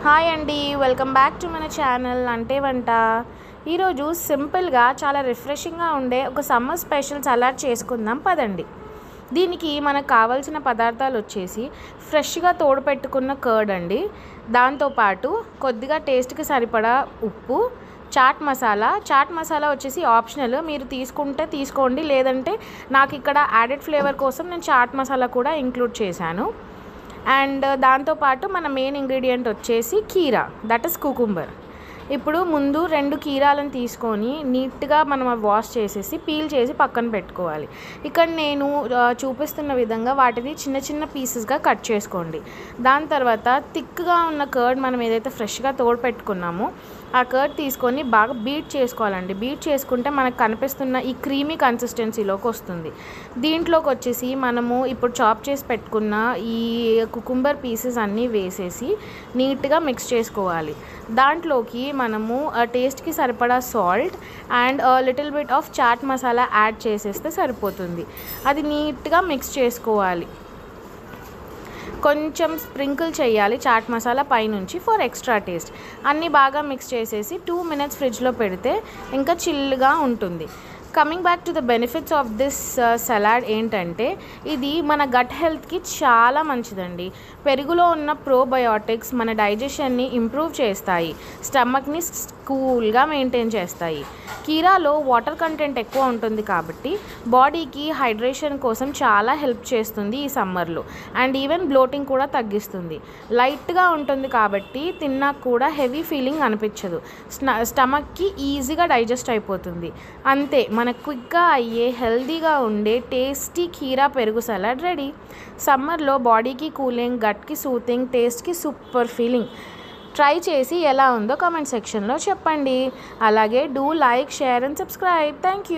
Hi అండి, welcome back to మన channel అంటే వంట. ఈరోజు సింపుల్గా చాలా రిఫ్రెషింగ్గా ఉండే ఒక సమ్మర్ స్పెషల్ సలాడ్ చేసుకుందాం పదండి. దీనికి మనకు కావాల్సిన పదార్థాలు వచ్చేసి ఫ్రెష్గా తోడుపెట్టుకున్న కర్డ్ అండి, దాంతోపాటు కొద్దిగా టేస్ట్కి సరిపడా ఉప్పు, చాట్ మసాలా వచ్చేసి ఆప్షనల్, మీరు తీసుకుంటే తీసుకోండి, లేదంటే నాకు ఇక్కడ యాడెడ్ ఫ్లేవర్ కోసం నేను చాట్ మసాలా కూడా ఇంక్లూడ్ చేశాను. అండ్ దాంతోపాటు మన మెయిన్ ఇంగ్రీడియంట్ వచ్చేసి కీరా, దట్ ఇస్ కుకుంబర్. ఇప్పుడు ముందు 2 కీరాలను తీసుకొని నీట్గా మనం వాష్ చేసేసి పీల్ చేసి పక్కన పెట్టుకోవాలి. ఇక్కడ నేను చూపిస్తున్న విధంగా వాటిని చిన్న చిన్న పీసెస్గా కట్ చేసుకోండి. దాని తర్వాత థిక్గా ఉన్న కర్డ్ మనం ఏదైతే ఫ్రెష్గా తోడు పెట్టుకున్నామో ఆ కర్డ్ తీసుకొని బాగా బీట్ చేసుకోవాలండి. బీట్ చేసుకుంటే మనకు కనిపిస్తున్న ఈ క్రీమీ కన్సిస్టెన్సీలోకి వస్తుంది. దీంట్లోకి వచ్చేసి మనము ఇప్పుడు చాప్ చేసి పెట్టుకున్న ఈ కుకుంబర్ పీసెస్ అన్నీ వేసేసి నీట్గా మిక్స్ చేసుకోవాలి. దాంట్లోకి మనము టేస్ట్కి సరిపడా salt and little bit of chaat masala add చేసేస్తే సరిపోతుంది. అది నీట్గా మిక్స్ చేసుకోవాలి. కొంచెం స్ప్రింకిల్ చేయాలి చాట్ మసాలా పైనుంచి ఫర్ ఎక్స్ట్రా టేస్ట్. అన్నీ బాగా మిక్స్ చేసేసి 2 minutes ఫ్రిడ్జ్లో పెడితే ఇంకా చిల్గా ఉంటుంది. Coming back to the benefits of this salad ఏంటంటే, ఇది మన గట్ హెల్త్కి చాలా మంచిదండి. పెరుగులో ఉన్న ప్రోబయోటిక్స్ మన డైజెషన్ని ఇంప్రూవ్ చేస్తాయి, స్టమక్ని కూల్గా మెయింటైన్ చేస్తాయి. కీరాలో వాటర్ కంటెంట్ ఎక్కువ ఉంటుంది కాబట్టి బాడీకి హైడ్రేషన్ కోసం చాలా హెల్ప్ చేస్తుంది ఈ సమ్మర్లో. అండ్ ఈవెన్ బ్లోటింగ్ కూడా తగ్గిస్తుంది. లైట్గా ఉంటుంది కాబట్టి తిన్నా కూడా హెవీ ఫీలింగ్ అనిపించదు. స్టమక్కి ఈజీగా డైజెస్ట్ అయిపోతుంది. అంతే, మన క్విక్గా అయ్యే హెల్తీగా ఉండే టేస్టీ కీరా పెరుగు సలాడ్ రెడీ. సమ్మర్లో బాడీకి కూలింగ్, గట్కి సూతింగ్, టేస్ట్కి సూపర్ ఫీలింగ్. ట్రై చేసి ఎలా ఉందో కామెంట్ సెక్షన్లో చెప్పండి. అలాగే do like, share and subscribe. Thank you.